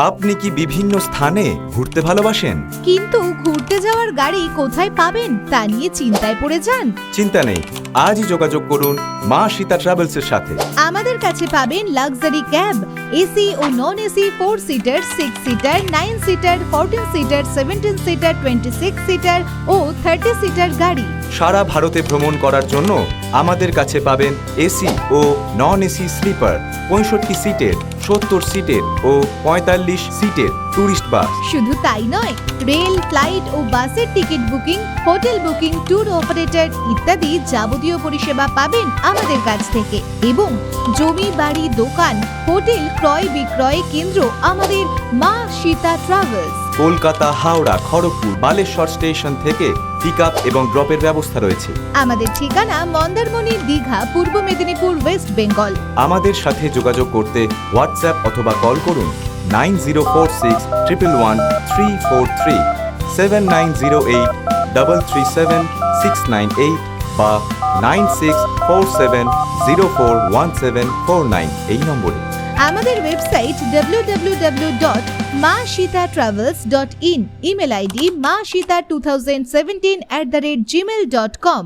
আপনি কি বিভিন্ন স্থানে ঘুরতে ভালোবাসেন? কিন্তু ঘুরতে যাওয়ার গাড়ি কোথায় পাবেন তা নিয়ে চিন্তায় পড়ে যান? চিন্তা নেই, আজই যোগাযোগ করুন মা সীতা ট্রাভেলসের সাথে। আমাদের কাছে পাবেন লাক্সারি ক্যাব, এসি ও non AC 4 seater, 6 seater, 9 seater, 14 seater, 17 seater, 26 seater ও 30 সিটার গাড়ি। সারা ভারতে ভ্রমণ করার জন্য আমাদের কাছে পাবেন এসি ও নন এসি স্লিপার, 65 সিটের, 70 সিটের ও 45 সিটের ট্যুরিস্ট বাস। শুধু তাই নয়, রেল, ফ্লাইট ও বাসের ticket booking, hotel booking, tour operator ইত্যাদি যাবতীয় পরিষেবা পাবেন আমাদের কাছ থেকে। এবং জমি, বাড়ি, দোকান, হোটেল ক্রয় বিক্রয় কেন্দ্র আমাদের মা সীতা ট্রাভেলস। কলকাতা, হাওড়া, খড়গপুর, বালেশ্বর স্টেশন থেকে পিক আপ এবং ড্রপের ব্যবস্থা রয়েছে। আমাদের ঠিকানা মন্দারমণি, দীঘা, পূর্ব মেদিনীপুর, ওয়েস্ট বেঙ্গল। আমাদের সাথে যোগাযোগ করতে হোয়াটসঅ্যাপ অথবা কল করুন 9046111343, 7908337698 বা 9647041749 এই নম্বরে। আমাদের website www.mashitatravels.in, email ID masita2017@gmail.com।